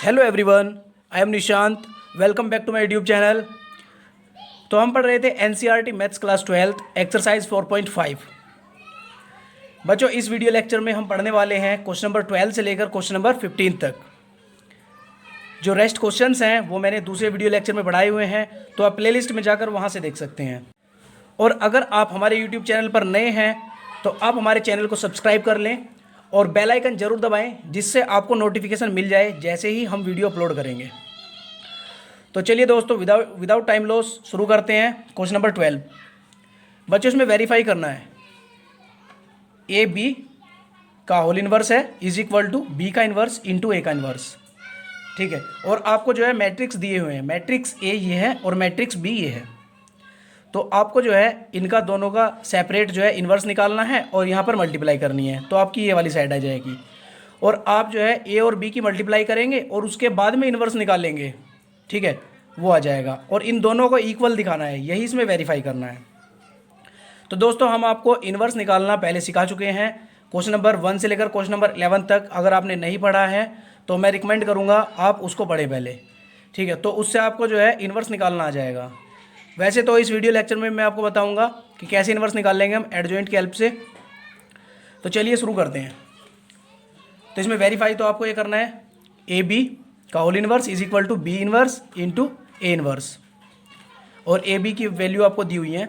Hello everyone, I am Nishant. Welcome back to my YouTube channel. तो हम पढ़ रहे थे एनसीईआरटी मैथ्स क्लास 12 एक्सरसाइज 4.5। बच्चों, इस वीडियो लेक्चर में हम पढ़ने वाले हैं क्वेश्चन नंबर 12 से लेकर क्वेश्चन नंबर 15 तक। जो रेस्ट क्वेश्चंस हैं वो मैंने दूसरे वीडियो लेक्चर में पढ़ाए हुए हैं, तो आप प्लेलिस्ट में जाकर वहाँ से देख सकते हैं। और अगर आप हमारे यूट्यूब चैनल पर नए हैं तो आप हमारे चैनल को सब्सक्राइब कर लें और बेल आइकन जरूर दबाएं, जिससे आपको नोटिफिकेशन मिल जाए जैसे ही हम वीडियो अपलोड करेंगे। तो चलिए दोस्तों, विदाउट टाइम लॉस शुरू करते हैं क्वेश्चन नंबर 12। बच्चों, इसमें वेरीफाई करना है ए बी का होल इनवर्स है इज इक्वल टू बी का इनवर्स इंटू ए का इनवर्स। ठीक है, और आपको जो है मैट्रिक्स दिए हुए हैं, मैट्रिक्स ए ये है और मैट्रिक्स बी ये है। तो आपको जो है इनका दोनों का सेपरेट जो है इन्वर्स निकालना है और यहाँ पर मल्टीप्लाई करनी है, तो आपकी ये वाली साइड आ जाएगी। और आप जो है ए और बी की मल्टीप्लाई करेंगे और उसके बाद में इन्वर्स निकालेंगे, ठीक है, वो आ जाएगा। और इन दोनों को इक्वल दिखाना है, यही इसमें वेरीफाई करना है। तो दोस्तों, हम आपको इन्वर्स निकालना पहले सिखा चुके हैं क्वेश्चन नंबर 1 से लेकर क्वेश्चन नंबर 11 तक। अगर आपने नहीं पढ़ा है तो मैं रिकमेंड करूँगा आप उसको पढ़ें पहले, ठीक है। तो उससे आपको जो है इन्वर्स निकालना आ जाएगा। वैसे तो इस वीडियो लेक्चर में मैं आपको बताऊंगा कि कैसे इन्वर्स निकाल लेंगे हम एडजॉइंट की हेल्प से। तो चलिए शुरू करते हैं। तो इसमें वेरीफाई तो आपको ये करना है ए बी का whole inverse is equal to B inverse into A inverse, और ए बी की वैल्यू आपको दी हुई है।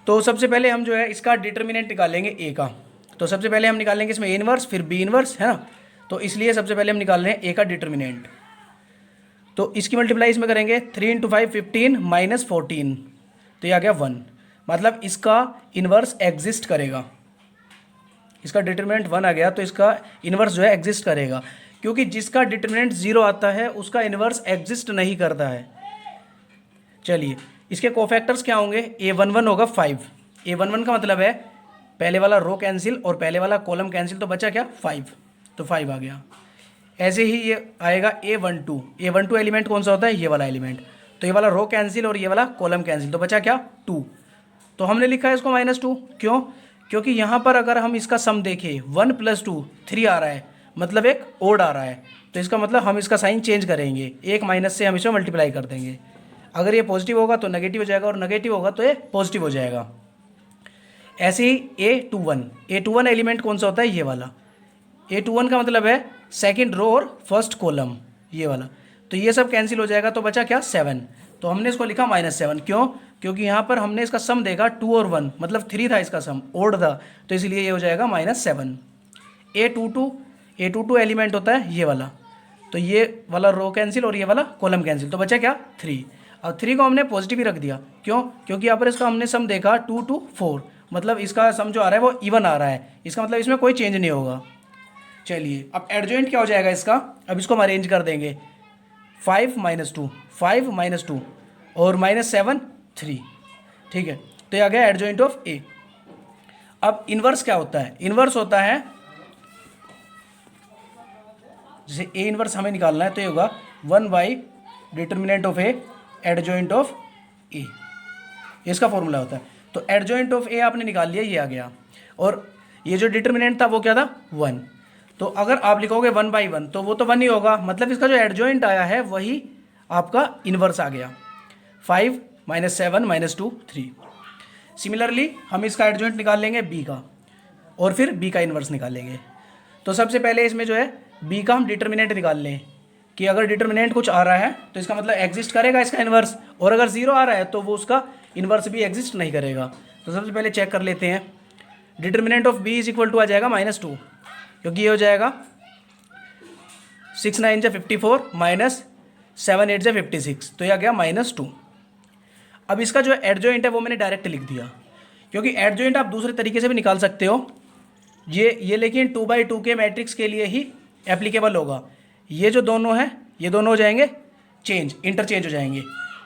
तो सबसे पहले हम जो है इसका डिटर्मिनेंट निकालेंगे ए का। तो सबसे पहले हम निकालेंगे इसमें ए इन्वर्स फिर बी इन्वर्स, है ना। तो इसलिए सबसे पहले हम निकाल रहे हैं ए का डिटर्मिनेंट। तो इसकी मल्टीप्लाई इसमें करेंगे 3 इंटू 5 15 माइनस 14, तो ये आ गया 1। मतलब इसका इन्वर्स एग्जिस्ट करेगा, इसका डिटरमिनेंट 1 आ गया तो इसका इन्वर्स जो है एग्जिस्ट करेगा, क्योंकि जिसका डिटरमिनेंट 0 आता है उसका इन्वर्स एग्जिस्ट नहीं करता है। चलिए, इसके कोफैक्टर्स क्या होंगे, a11 होगा 5। a11 का मतलब है पहले वाला रो कैंसिल और पहले वाला कॉलम कैंसिल, तो बचा क्या 5, तो 5 आ गया। ऐसे ही ये आएगा a12 एलिमेंट कौन सा होता है, ये वाला एलिमेंट। तो ये वाला रो कैंसिल और ये वाला कॉलम कैंसिल, तो बचा क्या 2। तो हमने लिखा है इसको -2, क्यों? क्योंकि यहाँ पर अगर हम इसका सम देखें 1 + 2 3 आ रहा है, मतलब एक ओड आ रहा है। तो इसका मतलब हम इसका साइन चेंज करेंगे, एक माइनस से हम इसमें मल्टीप्लाई कर देंगे। अगर ये पॉजिटिव होगा तो नेगेटिव हो जाएगा और नेगेटिव होगा तो ये पॉजिटिव हो जाएगा। ऐसे ही a21 एलिमेंट कौन सा होता है, ये वाला। a21 का मतलब है सेकंड रो और फर्स्ट कॉलम, ये वाला। तो ये सब कैंसिल हो जाएगा, तो बचा क्या 7। तो हमने इसको लिखा -7, क्यों? क्योंकि यहाँ पर हमने इसका सम देखा 2 और 1, मतलब 3 था इसका सम, ओड था, तो इसलिए ये हो जाएगा -7। a22 एलिमेंट होता है ये वाला, तो ये वाला रो कैंसिल और ये वाला कॉलम कैंसिल, तो बचा क्या 3। और 3 को हमने पॉजिटिव ही रख दिया, क्यों? क्योंकि यहाँ पर इसका हमने सम देखा 2 to 4, मतलब इसका सम जो आ रहा है वो इवन आ रहा है, इसका मतलब इसमें कोई चेंज नहीं होगा। चलिए, अब एडजॉइंट क्या हो जाएगा इसका, अब इसको हम अरेंज कर देंगे 5 - 2 5 - 2 और -7 3, ठीक है। तो ये आ गया एडजॉइंट ऑफ ए। अब इन्वर्स क्या होता है, इन्वर्स होता है जैसे ए इन्वर्स हमें निकालना है तो ये होगा 1 / determinant of A adjoint of A, इसका फॉर्मूला होता है। तो एडजॉइंट ऑफ ए आपने निकाल लिया, ये आ गया। और ये जो डिटर्मिनेंट था वो क्या था 1। तो अगर आप लिखोगे 1/1 तो वो तो 1 ही होगा, मतलब इसका जो एडजॉइंट आया है वही आपका इन्वर्स आ गया। 5 - 7 - 2 3। सिमिलरली हम इसका एडजॉइंट निकाल लेंगे बी का और फिर बी का इन्वर्स निकालेंगे। तो सबसे पहले इसमें जो है बी का हम डिटर्मिनेंट निकाल लें कि अगर डिटर्मिनेंट कुछ आ रहा है तो इसका मतलब एग्जिस्ट करेगा इसका इन्वर्स, और अगर 0 आ रहा है तो वो उसका इन्वर्स भी एग्जिस्ट नहीं करेगा। तो सबसे पहले चेक कर लेते हैं। Determinant of B is equal to आ जाएगा -2, क्योंकि ये हो जाएगा 6 9 × 54 -7 8 × 56, तो ये आ गया -2। अब इसका जो एडजॉइंट है वो मैंने डायरेक्ट लिख दिया, क्योंकि एडजॉइंट आप दूसरे तरीके से भी निकाल सकते हो। ये लेकिन 2/2 के मैट्रिक्स के लिए ही एप्लीकेबल होगा। ये जो दोनों हैं ये दोनों हो जाएंगे इंटरचेंज हो जाएंगे,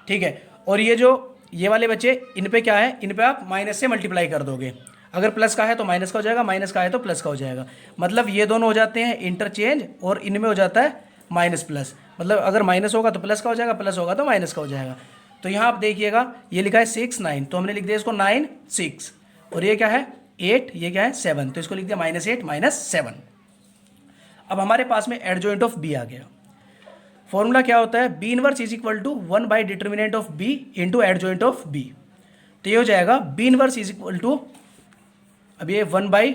ठीक है। और ये वाले बच्चे, इन पे क्या है, इन पे आप माइनस से मल्टीप्लाई कर दोगे। अगर प्लस का है तो माइनस का हो जाएगा, माइनस का है तो प्लस का हो जाएगा। मतलब ये दोनों हो जाते हैं इंटरचेंज और इनमें हो जाता है माइनस प्लस। मतलब अगर माइनस होगा तो प्लस का हो जाएगा, प्लस होगा तो माइनस का हो जाएगा। तो यहाँ आप देखिएगा ये लिखा है 6 9, तो हमने लिख दिया इसको 9 6, और ये क्या है 8, ये क्या है 7, तो इसको लिख दिया -8 - 7। अब हमारे पास में एडजॉइंट ऑफ बी आ गया। फॉर्मूला क्या होता है, B inverse is equal to 1 by determinant of B into adjoint of B. तो ये हो जाएगा B inverse is equal to, अब ये 1 बाई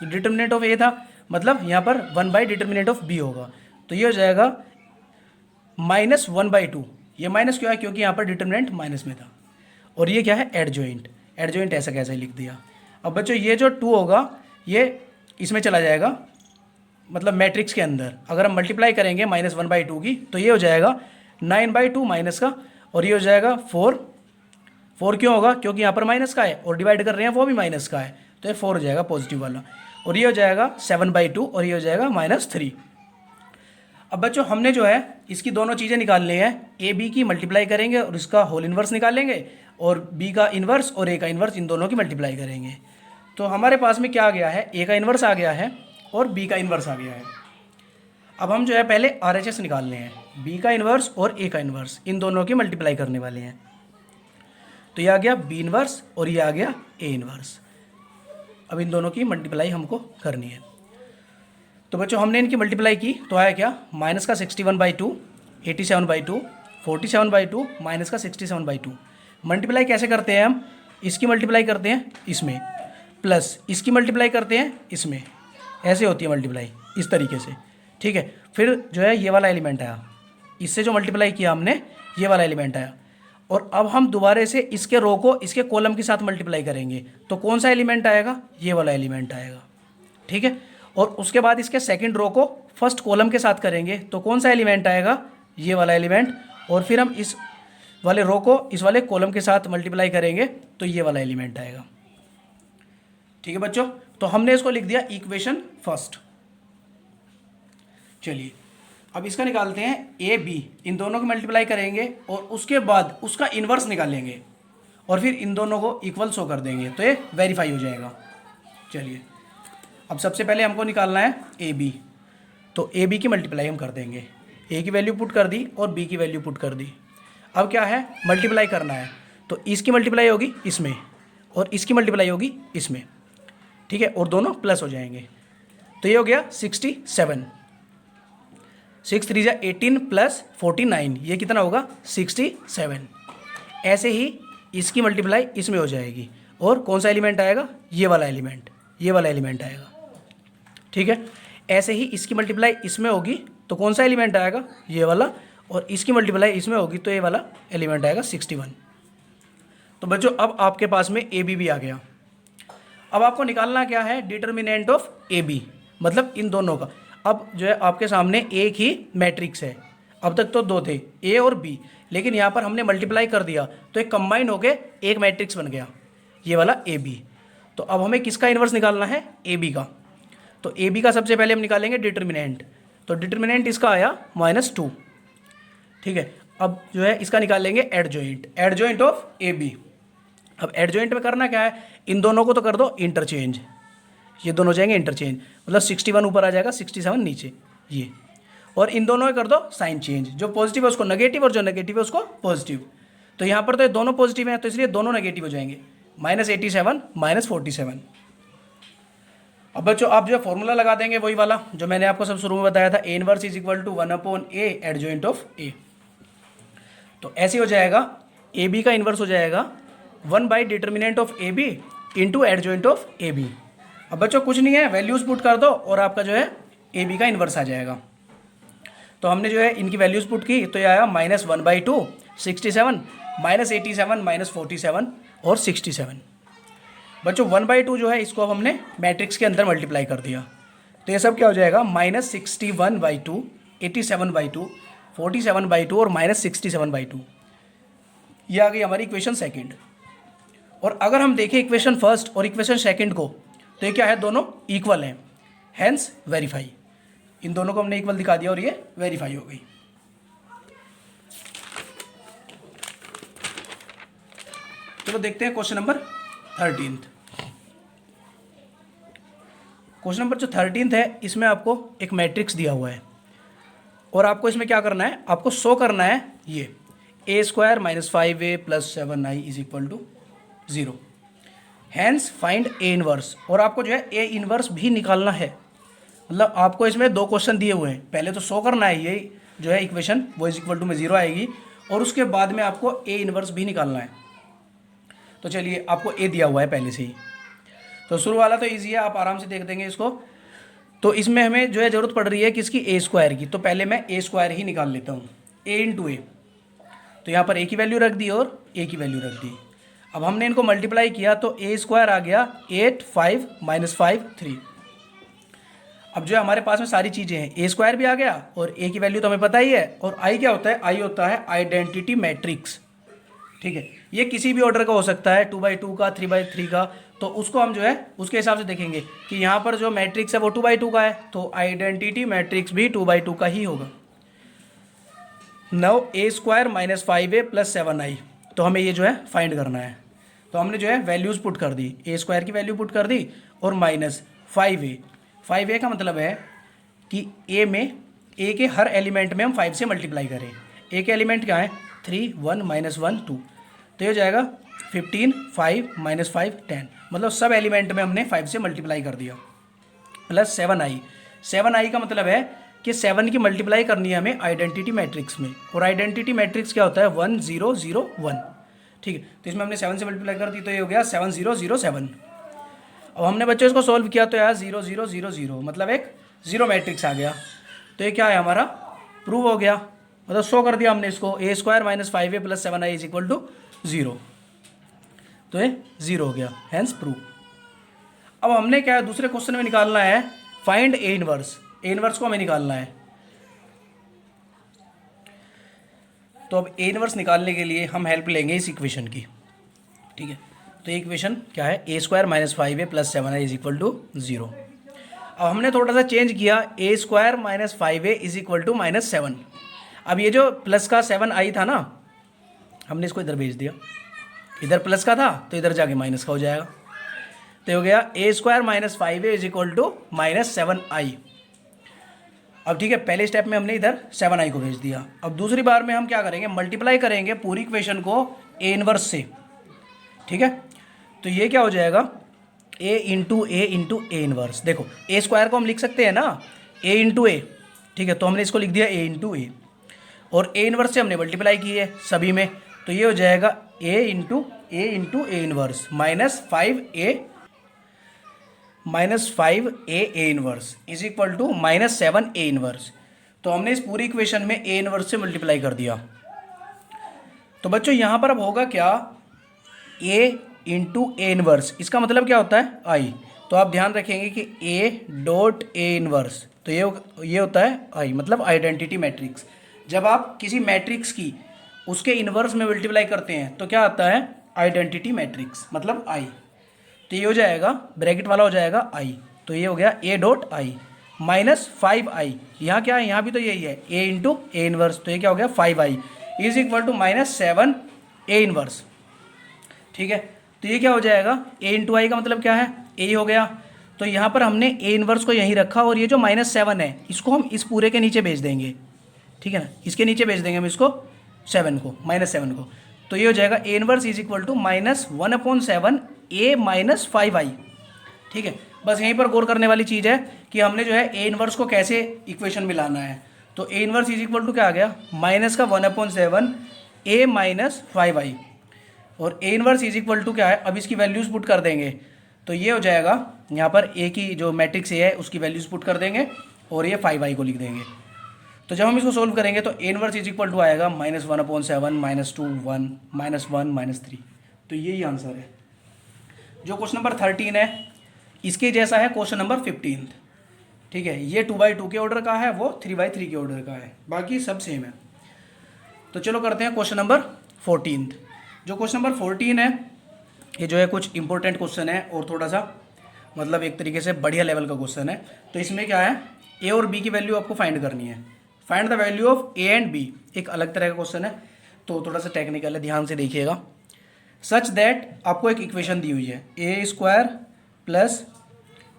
डिटर्मिनेंट ऑफ ए था, मतलब यहाँ पर 1 बाई डिटर्मिनेंट ऑफ बी होगा, तो ये हो जाएगा -1/2। ये माइनस क्यों है, क्योंकि यहाँ पर डिटर्मिनेंट माइनस में था। और ये क्या है, एडजॉइंट। एडजॉइंट ऐसा कैसे लिख दिया। अब बच्चों ये जो 2 होगा ये इसमें चला जाएगा, मतलब मैट्रिक्स के अंदर। अगर हम मल्टीप्लाई करेंगे -1/2 की, तो ये हो जाएगा 9/2 माइनस का, और ये हो जाएगा 4। 4 क्यों होगा, क्योंकि यहाँ पर माइनस का है और डिवाइड कर रहे हैं वो भी माइनस का है, तो ये 4 हो जाएगा पॉजिटिव वाला। और ये हो जाएगा 7/2 और ये हो जाएगा -3। अब बच्चों हमने जो है इसकी दोनों चीज़ें निकालनी है, ए बी की मल्टीप्लाई करेंगे और इसका होल इन्वर्स निकालेंगे, और बी का इन्वर्स और ए का इन्वर्स, इन दोनों की मल्टीप्लाई करेंगे। तो हमारे पास में क्या आ गया है, ए का इन्वर्स आ गया है और बी का इन्वर्स आ गया है। अब हम जो है पहले RHS निकालने हैं, बी का इन्वर्स और ए का इन्वर्स, इन दोनों की मल्टीप्लाई करने वाले हैं। तो ये आ गया बी इन्वर्स और ये आ गया ए इन्वर्स। अब इन दोनों की मल्टीप्लाई हमको करनी है। तो बच्चों हमने इनकी मल्टीप्लाई की तो आया क्या, माइनस का 61/2, 87/2, 47/2 माइनस का 67/2। मल्टीप्लाई कैसे करते हैं हम, इसकी मल्टीप्लाई करते हैं इसमें, प्लस इसकी मल्टीप्लाई करते हैं इसमें, ऐसे होती है मल्टीप्लाई इस तरीके से, ठीक है। फिर जो है ये वाला एलिमेंट आया, इससे जो मल्टीप्लाई किया हमने ये वाला एलिमेंट आया, और अब हम दोबारा से इसके रो को इसके कॉलम के साथ मल्टीप्लाई करेंगे, तो कौन सा एलिमेंट आएगा, ये वाला एलिमेंट आएगा, ठीक है। और उसके बाद इसके सेकंड रो को फर्स्ट कॉलम के साथ करेंगे, तो कौन सा एलिमेंट आएगा, ये वाला एलिमेंट, और फिर हम इस वाले रो को इस वाले कॉलम के साथ मल्टीप्लाई करेंगे तो ये वाला एलिमेंट आएगा, ठीक है बच्चों। तो हमने इसको लिख दिया इक्वेशन फर्स्ट। चलिए अब इसका निकालते हैं ए बी, इन दोनों को मल्टीप्लाई करेंगे और उसके बाद उसका इन्वर्स निकालेंगे और फिर इन दोनों को इक्वल शो कर देंगे, तो ये वेरीफाई हो जाएगा। चलिए अब सबसे पहले हमको निकालना है ए बी, तो ए बी की मल्टीप्लाई हम कर देंगे, ए की वैल्यू पुट कर दी और बी की वैल्यू पुट कर दी। अब क्या है, मल्टीप्लाई करना है, तो इसकी मल्टीप्लाई होगी इसमें और इसकी मल्टीप्लाई होगी इसमें, ठीक है, और दोनों प्लस हो जाएंगे। तो ये हो गया 67, 6 3 जा 18 प्लस 49, ये कितना होगा 67। ऐसे ही इसकी मल्टीप्लाई इसमें हो जाएगी, और कौन सा एलिमेंट आएगा, ये वाला एलिमेंट, ये वाला एलिमेंट आएगा, ठीक है। ऐसे ही इसकी मल्टीप्लाई इसमें होगी तो कौन सा एलिमेंट आएगा, ये वाला, और इसकी मल्टीप्लाई इसमें होगी तो ये वाला एलिमेंट आएगा 61। तो बच्चों अब आपके पास में ए बी भी आ गया। अब आपको निकालना क्या है, डिटर्मिनेंट ऑफ ए बी, मतलब इन दोनों का। अब जो है आपके सामने एक ही मैट्रिक्स है, अब तक तो दो थे ए और बी, लेकिन यहाँ पर हमने मल्टीप्लाई कर दिया तो एक कंबाइन होके एक मैट्रिक्स बन गया, ये वाला ए बी। तो अब हमें किसका इन्वर्स निकालना है, ए बी का। तो ए बी का सबसे पहले हम निकालेंगे डिटर्मिनेंट, तो डिटर्मिनेंट इसका आया -2, ठीक है। अब जो है इसका निकालेंगे adjoint, adjoint of A B. अब एडजॉइंट में करना क्या है, इन दोनों को तो कर दो इंटरचेंज, ये दोनों हो जाएंगे इंटरचेंज, मतलब 61 ऊपर आ जाएगा 67 नीचे ये, और इन दोनों में कर दो साइन चेंज, जो पॉजिटिव है उसको नेगेटिव और जो नेगेटिव है उसको पॉजिटिव। तो यहाँ पर तो ये दोनों पॉजिटिव हैं तो इसलिए दोनों नेगेटिव हो जाएंगे, -87 -47। अब बच्चों आप जो है फॉर्मूला लगा देंगे वही वाला जो मैंने आपको सब शुरू में बताया था, A inverse is equal to 1/a adjoint of A. तो ऐसे हो जाएगा, ए बी का इन्वर्स हो जाएगा 1 by determinant of A B into adjoint of A B. अब बच्चों कुछ नहीं है, वैल्यूज़ पुट कर दो और आपका जो है ए बी का इन्वर्स आ जाएगा। तो हमने जो है इनकी वैल्यूज़ पुट की तो ये आया -1/2, 67, -87, -47 और 67। बच्चों 1/2 जो है इसको अब हमने मैट्रिक्स के अंदर मल्टीप्लाई कर दिया, तो ये सब क्या हो जाएगा, -61/2, 87/2, 47/2 और -67/2। ये आ गई हमारी इक्वेशन सेकंड। और अगर हम देखें इक्वेशन फर्स्ट और इक्वेशन सेकंड को, तो ये क्या है, दोनों इक्वल हैं, हैंस वेरीफाई। इन दोनों को हमने इक्वल दिखा दिया और ये वेरीफाई हो गई। चलो देखते हैं क्वेश्चन नंबर 13। क्वेश्चन नंबर जो 13 है इसमें आपको एक मैट्रिक्स दिया हुआ है और आपको इसमें क्या करना है, आपको शो करना है ये a² - 5a + 7i = 0, hence find A inverse. और आपको जो है ए इनवर्स भी निकालना है, मतलब आपको इसमें 2 क्वेश्चन दिए हुए हैं, पहले तो शो करना है ये जो है इक्वेशन वो इज इक्वल टू में 0 आएगी। और उसके बाद में आपको ए इनवर्स भी निकालना है। तो चलिए, आपको ए दिया हुआ है पहले से ही, तो शुरू वाला तो ईजी है, आप आराम से देख देंगे इसको। तो इसमें हमें जो है ज़रूरत पड़ रही है किसकी, ए स्क्वायर की। तो पहले मैं ए स्क्वायर ही निकाल लेता हूँ, ए इंटू ए। तो यहाँ पर ए की वैल्यू रख दी और ए की वैल्यू रख दी। अब हमने इनको मल्टीप्लाई किया तो ए स्क्वायर आ गया 8 5 माइनस 5 3। अब जो है हमारे पास में सारी चीज़ें हैं, ए स्क्वायर भी आ गया और ए की वैल्यू तो हमें पता ही है। और आई क्या होता है, आई होता है आइडेंटिटी मैट्रिक्स। ठीक है, ये किसी भी ऑर्डर का हो सकता है, 2x2 का, 3x3 का। तो उसको हम जो है उसके हिसाब से देखेंगे कि यहाँ पर जो मैट्रिक्स है वो 2x2 का है, तो आइडेंटिटी मैट्रिक्स भी 2x2 का ही होगा। Now A square minus 5a plus 7i, तो हमें ये जो है फाइंड करना है। तो हमने जो है वैल्यूज़ पुट कर दी, ए स्क्वायर की वैल्यू पुट कर दी और माइनस 5a का मतलब है कि ए में, ए के हर एलिमेंट में हम 5 से मल्टीप्लाई करें। ए के एलिमेंट क्या है, 3 1 माइनस 1 2, तो ये हो जाएगा 15 5 माइनस 5 10, मतलब सब एलिमेंट में हमने 5 से मल्टीप्लाई कर दिया। प्लस 7i का मतलब है कि 7 की मल्टीप्लाई करनी है हमें आइडेंटिटी मैट्रिक्स में। और आइडेंटिटी मैट्रिक्स क्या होता है, 1 0 0 1। ठीक है, तो इसमें हमने 7 से मल्टीप्लाई कर दी, तो ये हो गया 7 0 0 7। अब हमने बच्चों इसको सॉल्व किया तो यार 0 0 0 0, मतलब एक जीरो मैट्रिक्स आ गया। तो ये क्या है हमारा, प्रूव हो गया, मतलब शो कर दिया हमने इसको, A square minus 5a plus 7i is equal to 0। तो ये 0 हो गया, हैंस प्रूव। अब हमने क्या है दूसरे क्वेश्चन में निकालना है find A inverse. A inverse को हमें निकालना है। तो अब ए इनवर्स निकालने के लिए हम हेल्प लेंगे इस इक्वेशन की। ठीक है, तो ये इक्वेशन क्या है, a square minus 5a plus 7i is equal to 0। अब हमने थोड़ा सा चेंज किया, a square minus 5a is equal to minus 7। अब ये जो प्लस का 7i था ना, हमने इसको इधर भेज दिया, इधर प्लस का था तो इधर जाके माइनस का हो जाएगा। तो हो गया a square minus 5a is equal to minus 7i। अब ठीक है, पहले स्टेप में हमने इधर 7i को भेज दिया। अब दूसरी बार में हम क्या करेंगे, मल्टीप्लाई करेंगे पूरी इक्वेशन को ए इनवर्स से। ठीक है, तो ये क्या हो जाएगा, ए इंटू ए इनवर्स। देखो ए स्क्वायर को हम लिख सकते हैं ना ए इंटू ए, ठीक है, तो हमने इसको लिख दिया ए इंटू ए, और ए इनवर्स से हमने मल्टीप्लाई की है सभी में, तो ये हो जाएगा a into a inverse minus 5a a inverse is equal to minus 7a inverse. तो हमने इस पूरी इक्वेशन में ए इनवर्स से मल्टीप्लाई कर दिया। तो बच्चों यहाँ पर अब होगा क्या, ए इंटू ए इनवर्स, इसका मतलब क्या होता है आई। तो आप ध्यान रखेंगे कि ए डॉट ए इनवर्स, तो ये होता है आई, मतलब आइडेंटिटी मैट्रिक्स। जब आप किसी मैट्रिक्स की उसके इनवर्स में मल्टीप्लाई करते हैं तो क्या आता है, आइडेंटिटी मैट्रिक्स, मतलब आई। तो ये हो जाएगा, ब्रैकेट वाला हो जाएगा आई, तो ये हो गया ए डॉट आई माइनस 5i। यहाँ क्या है, यहाँ भी तो यही है ए इंटू ए इनवर्स, तो ये क्या हो गया 5i is equal to minus 7a inverse. ठीक है, तो ये क्या हो जाएगा, ए इंटू आई का मतलब क्या है, ए हो गया। तो यहाँ पर हमने ए इनवर्स को यहीं रखा, और ये जो माइनस 7 है इसको हम इस पूरे के नीचे भेज देंगे। ठीक है ना, इसके नीचे भेज देंगे हम इसको 7 को, माइनस 7 को। तो ये हो जाएगा ए inverse is equal to minus 1/7 A minus 5i। ठीक है, बस यहीं पर गौर करने वाली चीज़ है कि हमने जो है ए इनवर्स को कैसे इक्वेशन में लाना है। तो A inverse is equal to क्या आ गया, माइनस का 1/7 ए माइनस 5i, और A inverse is equal to क्या है, अब इसकी वैल्यूज़ पुट कर देंगे। तो ये हो जाएगा, यहाँ पर ए की जो मैट्रिक्स ए है उसकी वैल्यूज़ पुट कर देंगे और ये 5i को लिख देंगे। तो जब हम इसको सोल्व करेंगे तो A inverse is equal to आएगा माइनस 1/7 माइनस 2 1 माइनस 1 माइनस 3। तो यही आंसर है। जो क्वेश्चन नंबर 13 है इसके जैसा है क्वेश्चन नंबर 15। ठीक है, ये 2/2 के ऑर्डर का है, वो 3/3 के ऑर्डर का है, बाकी सब सेम है। तो चलो करते हैं क्वेश्चन नंबर 14। जो क्वेश्चन नंबर 14 है ये जो है कुछ इंपॉर्टेंट क्वेश्चन है और थोड़ा सा मतलब एक तरीके से बढ़िया लेवल का क्वेश्चन है। तो इसमें क्या है, ए और बी की वैल्यू आपको फाइंड करनी है। Find the value of A and B, एक अलग तरह का क्वेश्चन है, तो थोड़ा सा टेक्निकल है, ध्यान से देखिएगा। सच दैट आपको एक इक्वेशन दी हुई है, ए स्क्वायर प्लस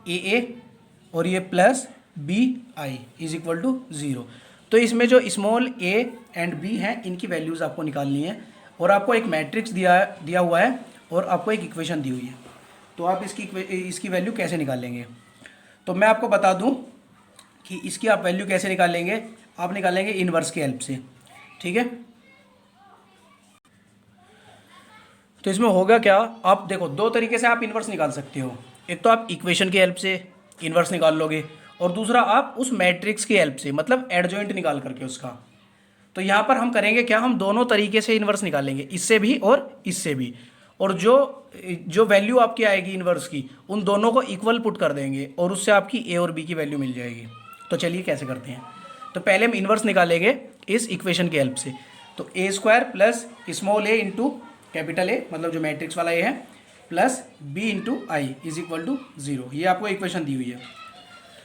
ए और ये plus B I is equal to 0। तो इसमें जो स्मॉल ए एंड बी हैं इनकी वैल्यूज़ आपको निकालनी है, और आपको एक मैट्रिक्स दिया हुआ है और आपको एक इक्वेशन दी हुई है। तो आप इसकी वैल्यू कैसे निकालेंगे, तो मैं आपको बता दूं कि इसकी आप वैल्यू कैसे निकालेंगे। आप निकालेंगे इनवर्स की हेल्प से। ठीक है, तो इसमें होगा क्या, आप देखो दो तरीके से आप इनवर्स निकाल सकते हो। एक तो आप इक्वेशन की हेल्प से इनवर्स निकाल लोगे, और दूसरा आप उस मैट्रिक्स की हेल्प से, मतलब एडजॉइंट निकाल करके उसका। तो यहाँ पर हम करेंगे क्या, हम दोनों तरीके से इनवर्स निकालेंगे, इससे भी और इससे भी। और जो जो वैल्यू आपकी आएगी इनवर्स की, उन दोनों को इक्वल पुट कर देंगे और उससे आपकी ए और बी की वैल्यू मिल जाएगी। तो चलिए कैसे करते हैं। तो पहले हम इनवर्स निकालेंगे इस इक्वेशन की हेल्प से। तो a square plus small a into capital A, मतलब जो मैट्रिक्स वाला ए है, plus B into I is equal to 0। ये आपको इक्वेशन दी हुई है।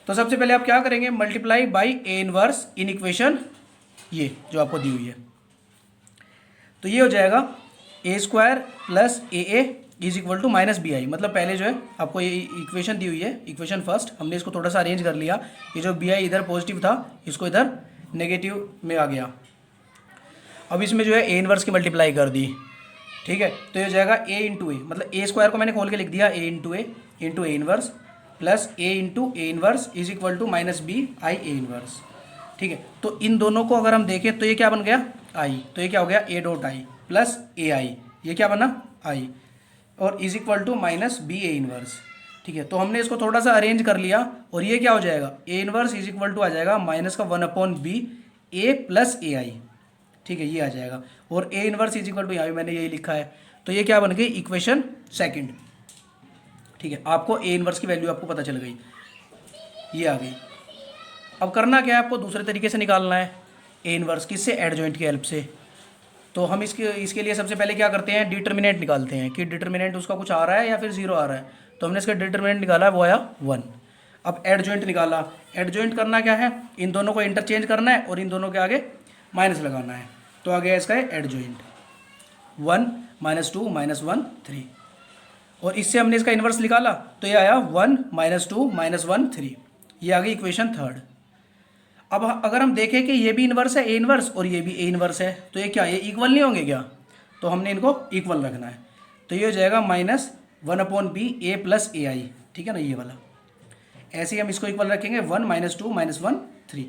तो सबसे पहले आप क्या करेंगे, multiply by A inverse in equation ये जो आपको दी हुई है। तो ये हो जाएगा a square plus a is equal to minus B I. मतलब पहले जो है आपको ये इक्वेशन दी हुई है, इक्वेशन फर्स्ट, हमने इसको थोड़ा सा अरेंज कर लिया। ये जो बी आई इधर पॉजिटिव था, इसको इधर नेगेटिव में आ गया। अब इसमें जो है ए इनवर्स की मल्टीप्लाई कर दी। ठीक है, तो ये हो जाएगा ए इंटू ए, मतलब ए स्क्वायर को मैंने खोल के लिख दिया, a into a inverse plus a into a inverse is equal to minus B I a inverse. ठीक है, तो इन दोनों को अगर हम देखें तो ये क्या बन गया, आई। तो ये क्या हो गया, ए डॉट आई प्लस ए आई, ये क्या बना, आई, और is equal to minus B A inverse. ठीक है, तो हमने इसको थोड़ा सा अरेंज कर लिया, और ये क्या हो जाएगा, ए इनवर्स इज इक्वल टू आ जाएगा माइनस का 1/b ए प्लस ए आई। ठीक है, ये आ जाएगा, और A inverse is equal to यहाँ भी मैंने यही लिखा है। तो ये क्या बन गई, इक्वेशन सेकंड। ठीक है, आपको ए इनवर्स की वैल्यू आपको पता चल गई, ये आ गई। अब करना क्या है, आपको दूसरे तरीके से निकालना है ए इनवर्स, किससे, एडजॉइंट की हेल्प से। तो हम इसके लिए सबसे पहले क्या करते हैं, डिटर्मिनेंट निकालते हैं कि डिटर्मिनेंट उसका कुछ आ रहा है या फिर 0 आ रहा है। तो हमने इसका डिटर्मिनेंट निकाला, वो आया 1। अब एडजॉइंट निकाला, एडजॉइंट करना क्या है, इन दोनों को इंटरचेंज करना है और इन दोनों के आगे माइनस लगाना है। तो आ गया इसका एडजॉइंट 1 - 2 - 1 3, और इससे हमने इसका इन्वर्स निकाला, तो ये आया 1 - 2 - 1 3। ये आ गई इक्वेशन थर्ड। अब अगर हम देखें कि ये भी इन्वर्स है ए इन्वर्स और ये भी ए इन्वर्स है, तो ये क्या, ये इक्वल नहीं होंगे क्या, तो हमने इनको इक्वल रखना है। तो ये हो जाएगा -1/b ए प्लस ए आई। ठीक है ना, ये वाला। ऐसे ही हम इसको इक्वल रखेंगे 1 - 2 - 1 3।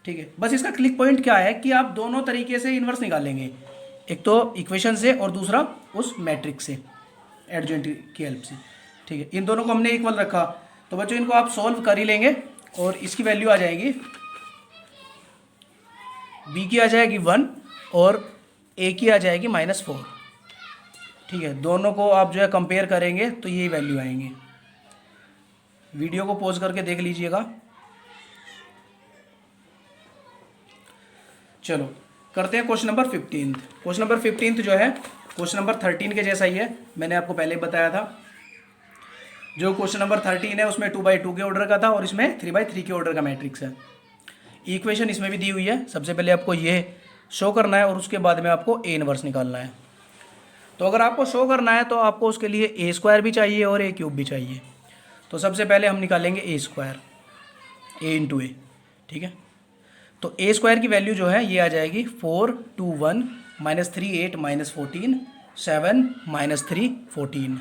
ठीक है, बस इसका क्लिक पॉइंट क्या है कि आप दोनों तरीके से इन्वर्स निकालेंगे, एक तो इक्वेशन से और दूसरा उस मैट्रिक्स से एडजॉइंट की हेल्प से। ठीक है, इन दोनों को हमने इक्वल रखा, तो बच्चों इनको आप सॉल्व कर ही लेंगे, और इसकी वैल्यू आ जाएगी, बी की आ जाएगी 1 और ए की आ जाएगी -4। ठीक है, दोनों को आप जो है कंपेयर करेंगे तो यही वैल्यू आएंगे। वीडियो को पॉज करके देख लीजिएगा। चलो करते हैं क्वेश्चन नंबर 15। क्वेश्चन नंबर 15 जो है क्वेश्चन नंबर 13 के जैसा ही है, मैंने आपको पहले ही बताया था। जो क्वेश्चन नंबर 13 है उसमें 2/2 के ऑर्डर का था, और इसमें 3/3 के ऑर्डर का मैट्रिक्स है। इक्वेशन इसमें भी दी हुई है। सबसे पहले आपको ये शो करना है और उसके बाद में आपको ए इनवर्स निकालना है। तो अगर आपको शो करना है तो आपको उसके लिए ए स्क्वायर भी चाहिए और ए क्यूब भी चाहिए। तो सबसे पहले हम निकालेंगे ए स्क्वायर, ए इंटू ए। ठीक है, तो ए स्क्वायर की वैल्यू जो है ये आ जाएगी 4 2 1 -3 8 -14 7 -3 14।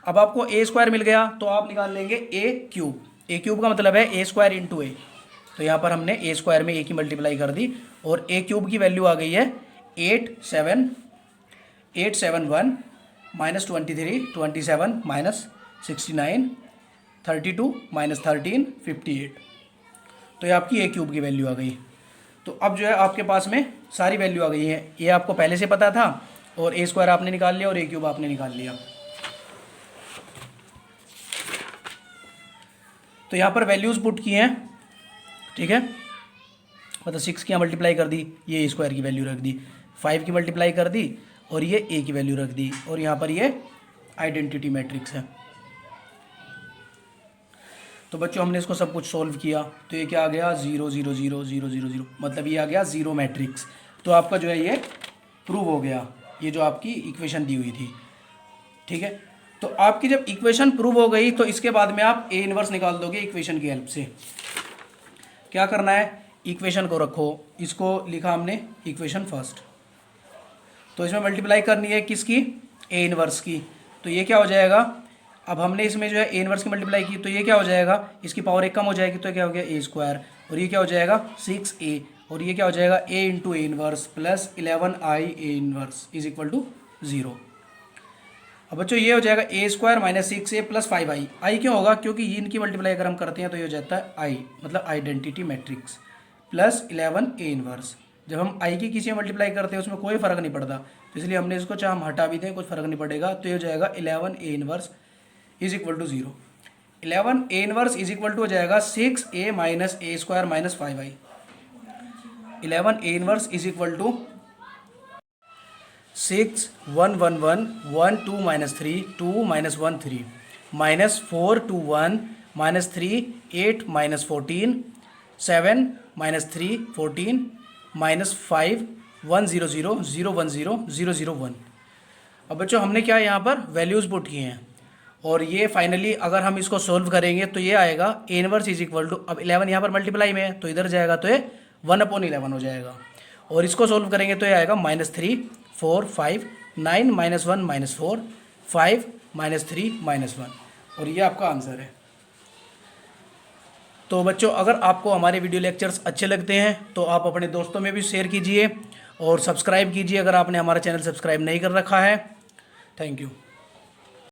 अब आपको ए स्क्वायर मिल गया, तो आप निकाल लेंगे ए क्यूब। ए क्यूब का मतलब है ए स्क्वायर इंटू ए। तो यहाँ पर हमने ए स्क्वायर में ए की मल्टीप्लाई कर दी, और ए क्यूब की वैल्यू आ गई है 8 7 1 -23 27 -69 32 -13 58। तो ये आपकी ए क्यूब की वैल्यू आ गई। तो अब जो है आपके पास में सारी वैल्यू आ गई है, ये आपको पहले से पता था, और ए स्क्वायर आपने निकाल लिया और ए क्यूब आपने निकाल लिया। तो यहाँ पर वैल्यूज़ पुट की हैं। ठीक है, मतलब 6 की मल्टीप्लाई कर दी, ये ए स्क्वायर की वैल्यू रख दी, 5 की मल्टीप्लाई कर दी और ये ए की वैल्यू रख दी, और यहाँ पर ये आइडेंटिटी मैट्रिक्स है। तो बच्चों हमने इसको सब कुछ सोल्व किया, तो ये क्या आ गया 0 0 0 0 0 0, मतलब ये आ गया 0 मैट्रिक्स। तो आपका जो है ये प्रूव हो गया, ये जो आपकी इक्वेशन दी हुई थी। ठीक है, तो आपकी जब इक्वेशन प्रूव हो गई तो इसके बाद में आप ए इनवर्स निकाल दोगे इक्वेशन की हेल्प से। क्या करना है, इक्वेशन को रखो, इसको लिखा हमने इक्वेशन फर्स्ट, तो इसमें मल्टीप्लाई करनी है किसकी, ए इनवर्स की। तो ये क्या हो जाएगा, अब हमने इसमें जो है ए इनवर्स की मल्टीप्लाई की, तो ये क्या हो जाएगा, इसकी पावर 1 कम हो जाएगी, तो क्या हो गया ए स्क्वायर और ये क्या हो जाएगा 6a, और ये क्या हो जाएगा a into a inverse plus 11i a inverse is equal to 0। अब बच्चों ये हो जाएगा a square minus 6a plus 5i। I क्यों होगा? क्योंकि ये इनकी मल्टीप्लाई अगर हम करते हैं तो ये हो जाता है आई, मतलब identity matrix, plus 11 A inverse. जब हम आई की किसी में मल्टीप्लाई करते हैं उसमें कोई फर्क नहीं पड़ता, तो इसलिए हमने इसको चाहे हम हटा भी दें कुछ फर्क नहीं पड़ेगा। तो ये हो जाएगा 11 A inverse is equal to 0। 11 A inverse is equal to हो जाएगा 6a minus A square minus 5i। 11 A inverse is equal to 6 1 1 1 1 2 minus 3 2 minus 1 3 minus 4 2 1 minus 3 8 minus 14 7 minus 3 14 minus 5 1 0 0 0 1 0 0 0 1। अब बच्चों हमने क्या यहाँ पर वैल्यूज़ पुट किए हैं, और ये फाइनली अगर हम इसको सोल्व करेंगे तो ये आएगा A inverse is equal to, अब 11 यहाँ पर मल्टीप्लाई में है तो इधर जाएगा तो ये 1/11 हो जाएगा, और इसको सोल्व करेंगे तो ये आएगा -3 4 5 9 माइनस 1 माइनस 4 5 माइनस 3 माइनस 1, और ये आपका आंसर है। तो बच्चों अगर आपको हमारे वीडियो लेक्चर्स अच्छे लगते हैं तो आप अपने दोस्तों में भी शेयर कीजिए और सब्सक्राइब कीजिए अगर आपने हमारा चैनल सब्सक्राइब नहीं कर रखा है। Thank you.